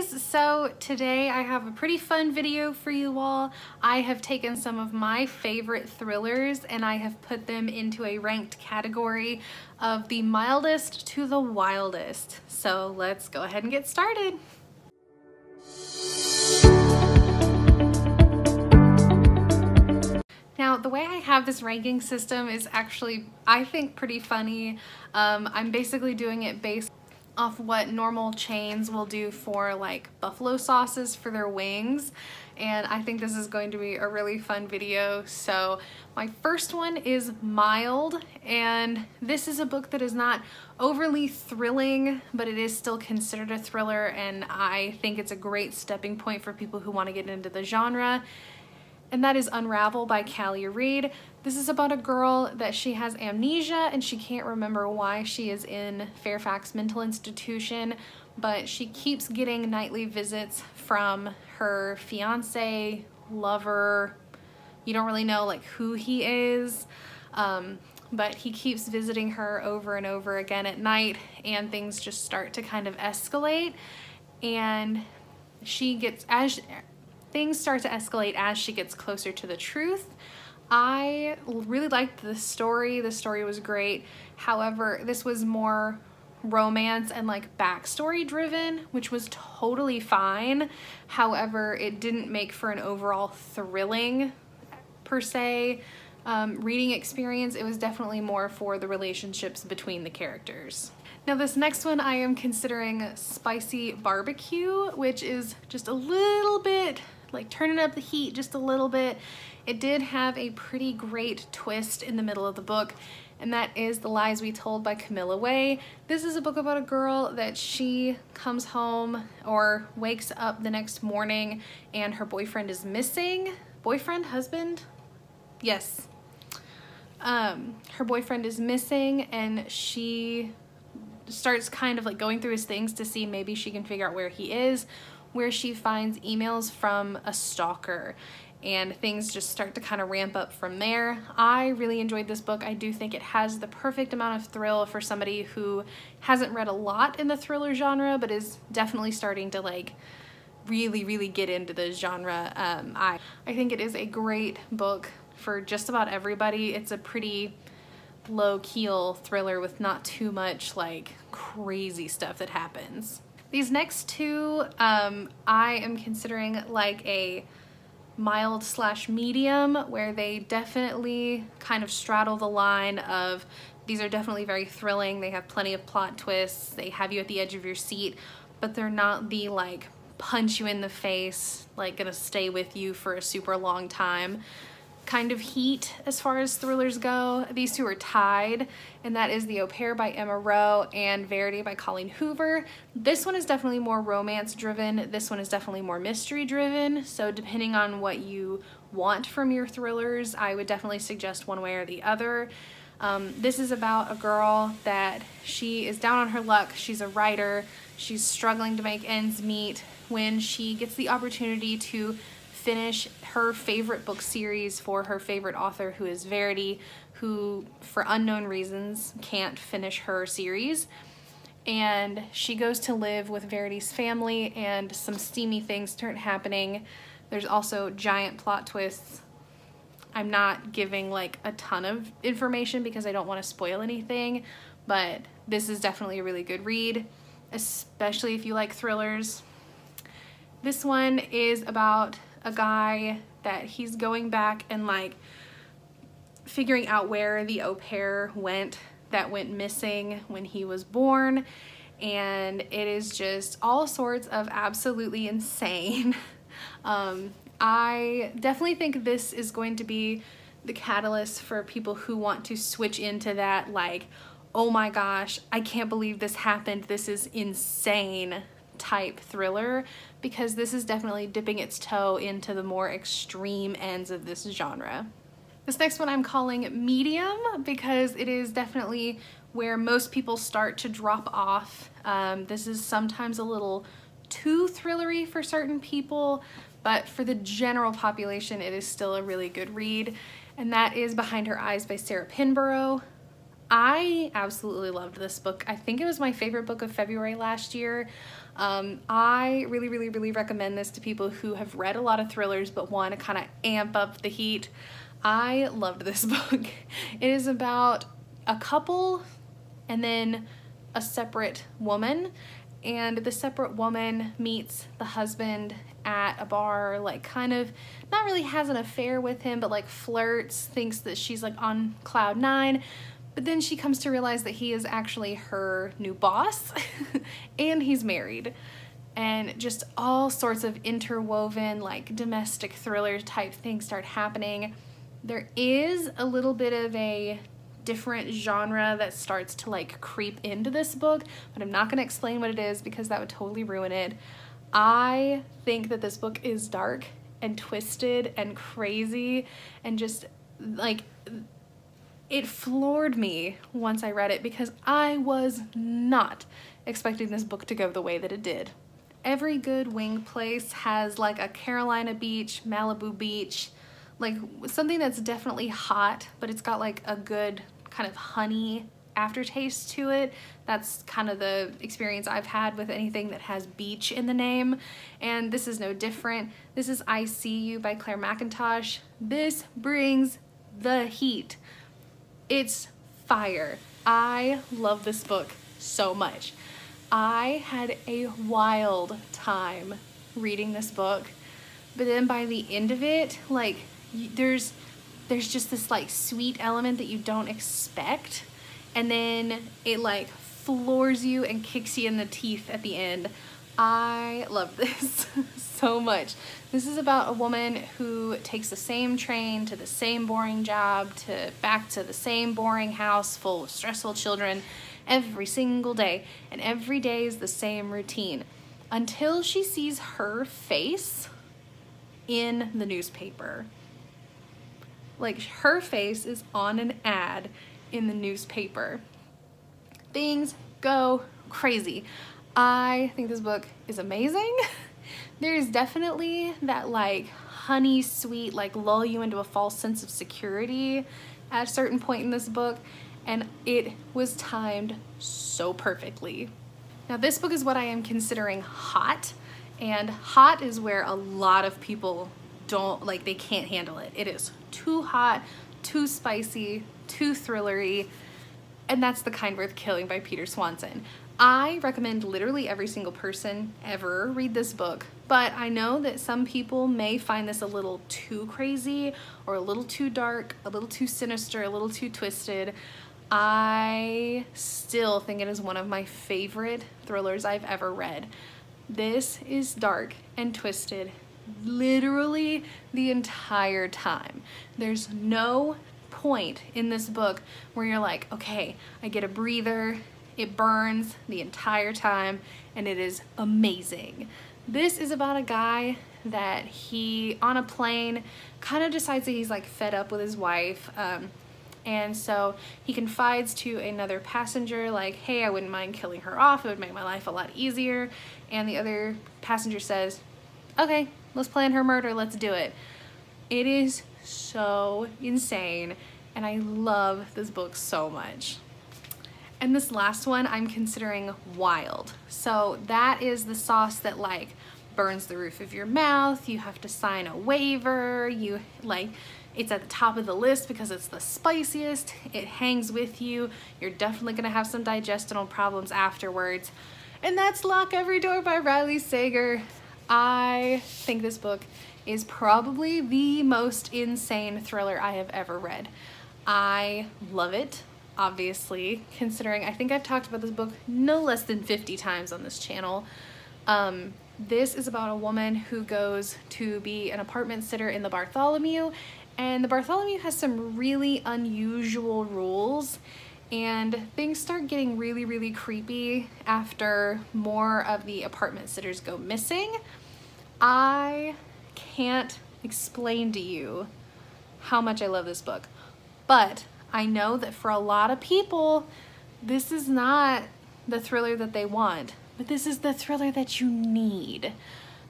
guys, so today I have a pretty fun video for you all. I have taken some of my favorite thrillers and I have put them into a ranked category of the mildest to the wildest. So let's go ahead and get started. Now, the way I have this ranking system is actually, I think, pretty funny. I'm basically doing it based off what normal chains will do for like buffalo sauces for their wings, and I think this is going to be a really fun video. So my first one is Mild, and this is a book that is not overly thrilling, but it is still considered a thriller, and I think it's a great stepping point for people who want to get into the genre. And that is Unraveled by Callie Reed. This is about a girl that she has amnesia and she can't remember why she is in Fairfax Mental Institution, but she keeps getting nightly visits from her fiance, lover. You don't really know like who he is, but he keeps visiting her over and over again at night, and things just start to kind of escalate, and things start to escalate as she gets closer to the truth. I really liked the story. The story was great. However, this was more romance and like backstory driven, which was totally fine. However, it didn't make for an overall thrilling per se reading experience. It was definitely more for the relationships between the characters. Now this next one I am considering Spicy Barbecue, which is just a little bit like turning up the heat just a little bit. It did have a pretty great twist in the middle of the book, and that is The Lies We Told by Camilla Way. This is a book about a girl that she comes home or wakes up the next morning and her boyfriend is missing. Boyfriend? Husband? Yes. Her boyfriend is missing, and she starts kind of like going through his things to see maybe she can figure out where he is, where she finds emails from a stalker, and things just start to kind of ramp up from there. I really enjoyed this book. I do think it has the perfect amount of thrill for somebody who hasn't read a lot in the thriller genre but is definitely starting to like really get into the genre. I think it is a great book for just about everybody. It's a pretty low-keel thriller with not too much like crazy stuff that happens. These next two I am considering like a mild slash medium, where they definitely kind of straddle the line of these are definitely very thrilling, they have plenty of plot twists, they have you at the edge of your seat, but they're not the like punch you in the face, like gonna stay with you for a super long time kind of heat as far as thrillers go. These two are tied, and that is The Au Pair by Emma Rowe and Verity by Colleen Hoover. This one is definitely more romance driven. This one is definitely more mystery driven. So depending on what you want from your thrillers, I would definitely suggest one way or the other. This is about a girl that she is down on her luck. She's a writer. She's struggling to make ends meet when she gets the opportunity to finish her favorite book series for her favorite author, who is Verity, who for unknown reasons can't finish her series. And she goes to live with Verity's family, and some steamy things start happening. There's also giant plot twists. I'm not giving like a ton of information because I don't want to spoil anything, but this is definitely a really good read, especially if you like thrillers. This one is about a guy that he's going back and like figuring out where the au pair went that went missing when he was born, and it is just all sorts of absolutely insane. I definitely think this is going to be the catalyst for people who want to switch into that like, oh my gosh, I can't believe this happened, this is insane type thriller, because this is definitely dipping its toe into the more extreme ends of this genre. This next one I'm calling medium because it is definitely where most people start to drop off. This is sometimes a little too thrillery for certain people, but for the general population it is still a really good read, and that is Behind Her Eyes by Sarah Pinborough. I absolutely loved this book. I think it was my favorite book of February last year. I really recommend this to people who have read a lot of thrillers but want to kind of amp up the heat. I loved this book. It is about a couple and then a separate woman, and the separate woman meets the husband at a bar, like kind of not really has an affair with him, but like flirts, thinks that she's like on cloud nine, but then she comes to realize that he is actually her new boss and he's married, and just all sorts of interwoven like domestic thriller type things start happening. There is a little bit of a different genre that starts to like creep into this book, but I'm not going to explain what it is because that would totally ruin it. I think that this book is dark and twisted and crazy, and just like it floored me once I read it because I was not expecting this book to go the way that it did. Every good wing place has like a Carolina beach, Malibu beach, like something that's definitely hot, but it's got like a good kind of honey aftertaste to it. That's kind of the experience I've had with anything that has beach in the name, and this is no different. This is I See You by Claire McIntosh. This brings the heat. It's fire. I love this book so much. I had a wild time reading this book, but then by the end of it, like there's just this like sweet element that you don't expect, and then it like floors you and kicks you in the teeth at the end. I love this so much. This is about a woman who takes the same train to the same boring job, back to the same boring house full of stressful children every single day, and every day is the same routine until she sees her face in the newspaper. Like her face is on an ad in the newspaper. Things go crazy. I think this book is amazing. There's definitely that like honey sweet, like lull you into a false sense of security at a certain point in this book, and it was timed so perfectly. Now this book is what I am considering hot, and hot is where a lot of people don't, like they can't handle it. It is too hot, too spicy, too thrillery, and that's The Kind Worth Killing by Peter Swanson. I recommend literally every single person ever read this book, but I know that some people may find this a little too crazy or a little too dark, a little too sinister, a little too twisted. I still think it is one of my favorite thrillers I've ever read. This is dark and twisted literally the entire time. There's no point in this book where you're like, okay, I get a breather. It burns the entire time, and it is amazing. This is about a guy that he, on a plane, kind of decides that he's like fed up with his wife, and so he confides to another passenger like, hey, I wouldn't mind killing her off, it would make my life a lot easier. And the other passenger says, okay, let's plan her murder, let's do it. It is so insane, and I love this book so much. And this last one I'm considering wild. So that is the sauce that like burns the roof of your mouth. You have to sign a waiver. You like, it's at the top of the list because it's the spiciest. It hangs with you. You're definitely gonna have some digestional problems afterwards. And that's Lock Every Door by Riley Sager. I think this book is probably the most insane thriller I have ever read. I love it. Obviously, considering I think I've talked about this book no less than 50 times on this channel. This is about a woman who goes to be an apartment sitter in the Bartholomew, and the Bartholomew has some really unusual rules, and things start getting really creepy after more of the apartment sitters go missing. I can't explain to you how much I love this book, but I know that for a lot of people, this is not the thriller that they want, but this is the thriller that you need.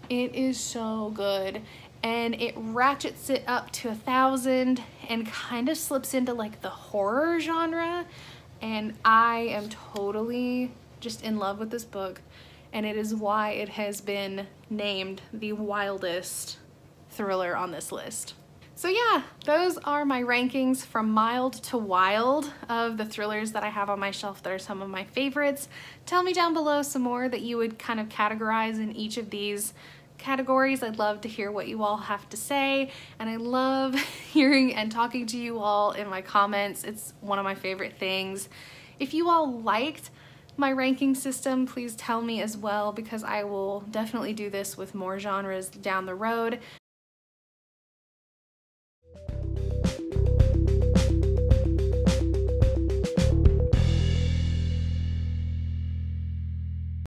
It is so good, and it ratchets it up to 1,000 and kind of slips into like the horror genre, and I am totally just in love with this book, and it is why it has been named the wildest thriller on this list. So yeah, those are my rankings from mild to wild of the thrillers that I have on my shelf that are some of my favorites. Tell me down below some more that you would kind of categorize in each of these categories. I'd love to hear what you all have to say, and I love hearing and talking to you all in my comments. It's one of my favorite things. If you all liked my ranking system, please tell me as well, because I will definitely do this with more genres down the road.